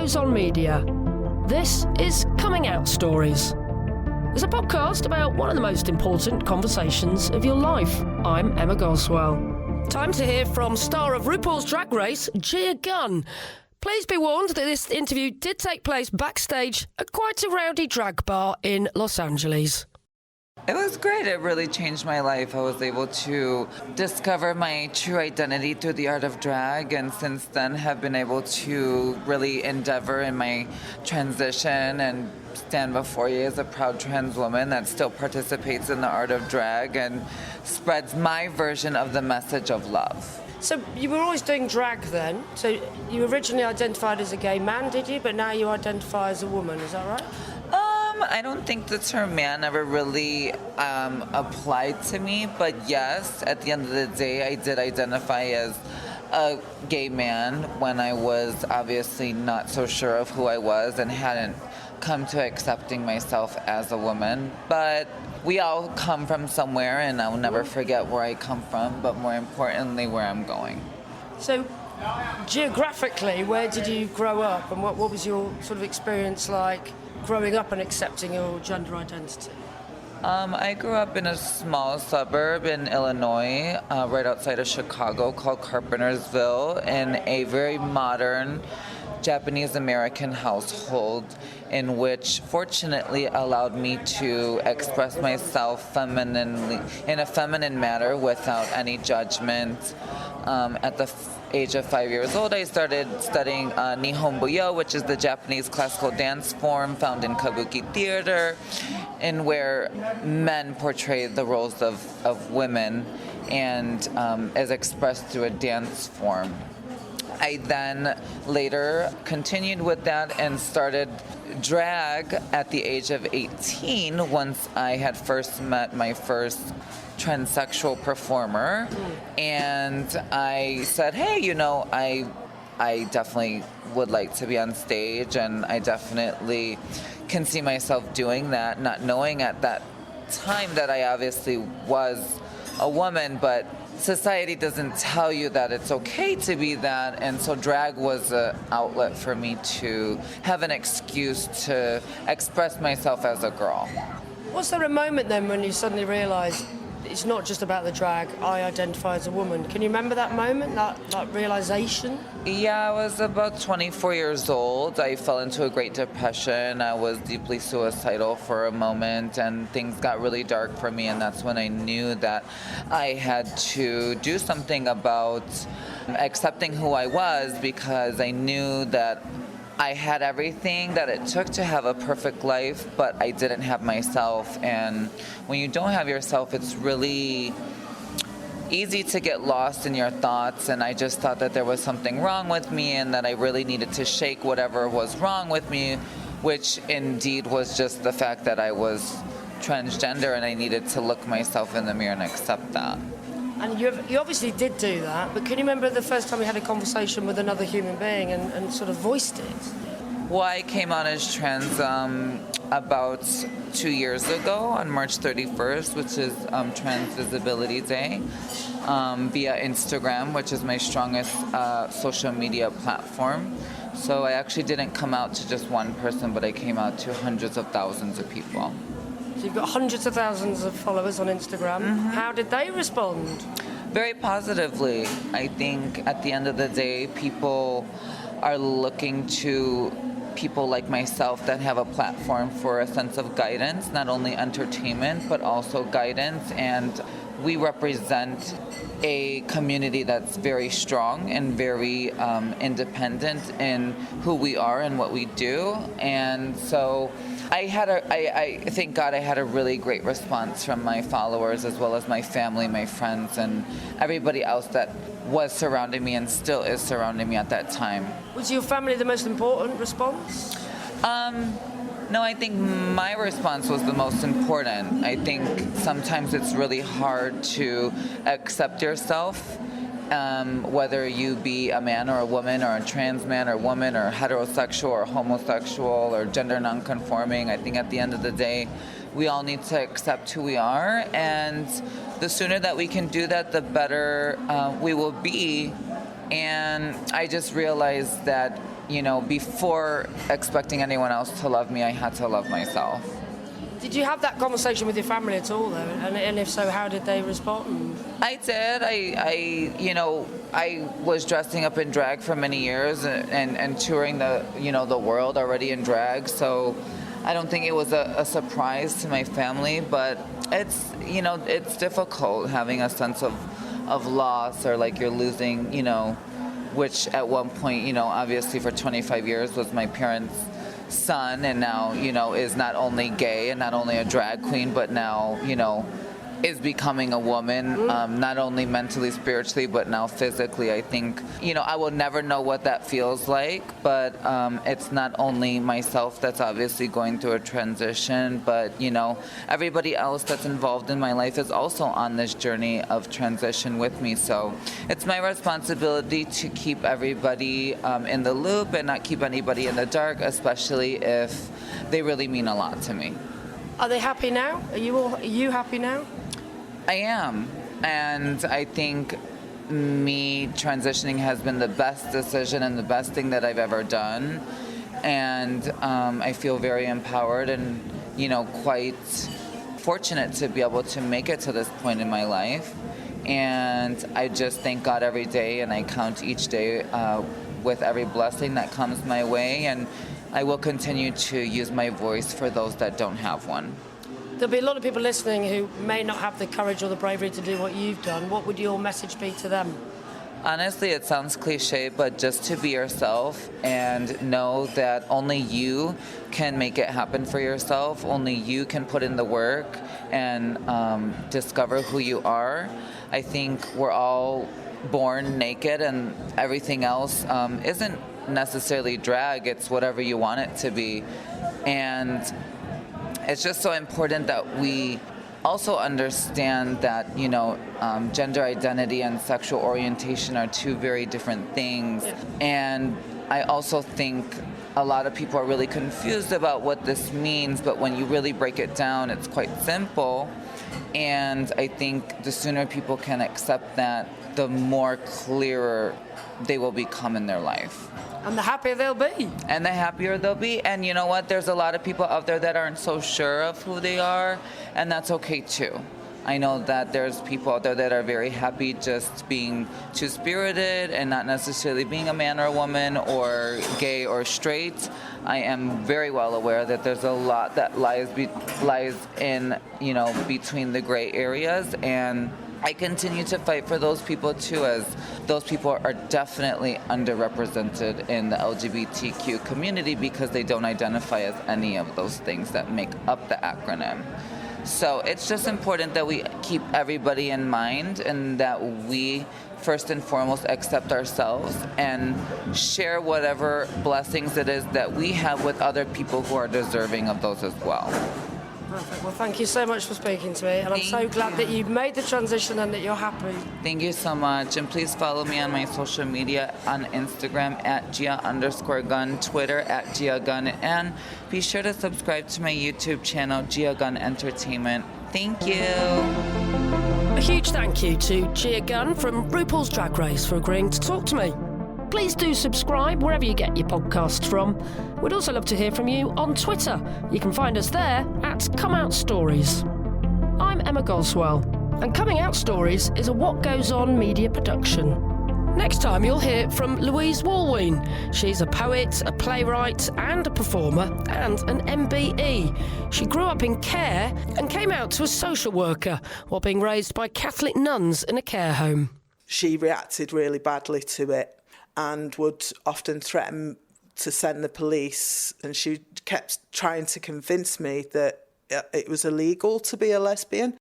Follows on Media. This is Coming Out Stories. It's a podcast about one of the most important conversations of your life. I'm Emma Goswell. Time to hear from star of RuPaul's Drag Race, Gia Gunn. Please be warned that this interview did take place backstage at quite a rowdy drag bar in Los Angeles. It was great. It really changed my life. I was able to discover my true identity through the art of drag, and since then have been able to really endeavor in my transition and stand before you as a proud trans woman that still participates in the art of drag and spreads my version of the message of love. So you were always doing drag then? So you originally identified as a gay man, did you? But now you identify as a woman, is that right? I don't think the term man ever really applied to me, but yes, at the end of the day, I did identify as a gay man when I was obviously not so sure of who I was and hadn't come to accepting myself as a woman. But we all come from somewhere, and I'll never forget where I come from, but more importantly, where I'm going. So geographically, where did you grow up, and what was your sort of experience like growing up and accepting your gender identity? I grew up in a small suburb in Illinois, right outside of Chicago, called Carpentersville, in a very modern Japanese-American household, in which fortunately allowed me to express myself femininely, in a feminine manner, without any judgment. At the age of 5 years old, I started studying Nihonbuyo, which is the Japanese classical dance form found in kabuki theater, and where men portray the roles of women and as expressed through a dance form. I then later continued with that and started drag at the age of 18 once I had first met my first transsexual performer. And I said, hey, I definitely would like to be on stage, and I definitely can see myself doing that, not knowing at that time that I obviously was a woman, but society doesn't tell you that it's okay to be that, and so drag was an outlet for me to have an excuse to express myself as a girl. Was there a moment then when you suddenly realised it's not just about the drag, I identify as a woman? Can you remember that moment, that realisation? Yeah, I was about 24 years old. I fell into a Great Depression. I was deeply suicidal for a moment, and things got really dark for me, and that's when I knew that I had to do something about accepting who I was, because I knew that I had everything that it took to have a perfect life, but I didn't have myself. And when you don't have yourself, it's really easy to get lost in your thoughts. And I just thought that there was something wrong with me and that I really needed to shake whatever was wrong with me, which indeed was just the fact that I was transgender, and I needed to look myself in the mirror and accept that. And you obviously did do that, but can you remember the first time you had a conversation with another human being and sort of voiced it? Well, I came out as trans about 2 years ago on March 31st, which is Trans Visibility Day, via Instagram, which is my strongest social media platform. So I actually didn't come out to just one person, but I came out to hundreds of thousands of people. So you've got hundreds of thousands of followers on Instagram. Mm-hmm. How did they respond? Very positively. I think at the end of the day, people are looking to people like myself that have a platform for a sense of guidance, not only entertainment, but also guidance. And we represent a community that's very strong and very independent in who we are and what we do. And so I thank God I had a really great response from my followers, as well as my family, my friends, and everybody else that was surrounding me and still is surrounding me at that time. Was your family the most important response? No, I think my response was the most important. I think sometimes it's really hard to accept yourself, whether you be a man or a woman or a trans man or woman or heterosexual or homosexual or gender nonconforming. I think at the end of the day, we all need to accept who we are, and the sooner that we can do that, the better we will be. And I just realized that before expecting anyone else to love me, I had to love myself. Did you have that conversation with your family at all, though? And if so, how did they respond? I did. I was dressing up in drag for many years and touring the world already in drag. So I don't think it was a surprise to my family, but it's difficult having a sense of loss, or like you're losing, which at one point, obviously for 25 years was my parents' son, and now, is not only gay and not only a drag queen, but now, is becoming a woman, not only mentally, spiritually, but now physically. I think, I will never know what that feels like, but it's not only myself that's obviously going through a transition, but, everybody else that's involved in my life is also on this journey of transition with me. So it's my responsibility to keep everybody in the loop and not keep anybody in the dark, especially if they really mean a lot to me. Are they happy now? Are you happy now? I am, and I think me transitioning has been the best decision and the best thing that I've ever done, and I feel very empowered and, quite fortunate to be able to make it to this point in my life, and I just thank God every day, and I count each day with every blessing that comes my way, and I will continue to use my voice for those that don't have one. There'll be a lot of people listening who may not have the courage or the bravery to do what you've done. What would your message be to them? Honestly, it sounds cliche, but just to be yourself and know that only you can make it happen for yourself. Only you can put in the work and discover who you are. I think we're all born naked, and everything else isn't necessarily drag. It's whatever you want it to be. And it's just so important that we also understand that, gender identity and sexual orientation are two very different things. And I also think a lot of people are really confused about what this means, but when you really break it down, it's quite simple. And I think the sooner people can accept that, the more clearer they will become in their life. And the happier they'll be. And the happier they'll be. And you know what? There's a lot of people out there that aren't so sure of who they are, and that's okay too. I know that there's people out there that are very happy just being two-spirited and not necessarily being a man or a woman or gay or straight. I am very well aware that there's a lot that lies in, between the gray areas, and I continue to fight for those people too, as those people are definitely underrepresented in the LGBTQ community because they don't identify as any of those things that make up the acronym. So it's just important that we keep everybody in mind, and that we first and foremost accept ourselves and share whatever blessings it is that we have with other people who are deserving of those as well. Perfect. Well, thank you so much for speaking to me, and I'm so glad that you've made the transition and that you're happy. Thank you so much, and please follow me on my social media on Instagram at Gia_Gunn, Twitter at Gia Gunn, and be sure to subscribe to my YouTube channel, Gia Gunn Entertainment. Thank you. A huge thank you to Gia Gunn from RuPaul's Drag Race for agreeing to talk to me. Please do subscribe wherever you get your podcasts from. We'd also love to hear from you on Twitter. You can find us there at Come Out Stories. I'm Emma Goswell, and Coming Out Stories is a What Goes On media production. Next time you'll hear from Louise Walwyn. She's a poet, a playwright and a performer, and an MBE. She grew up in care and came out to a social worker while being raised by Catholic nuns in a care home. She reacted really badly to it and would often threaten to send the police, and she kept trying to convince me that it was illegal to be a lesbian.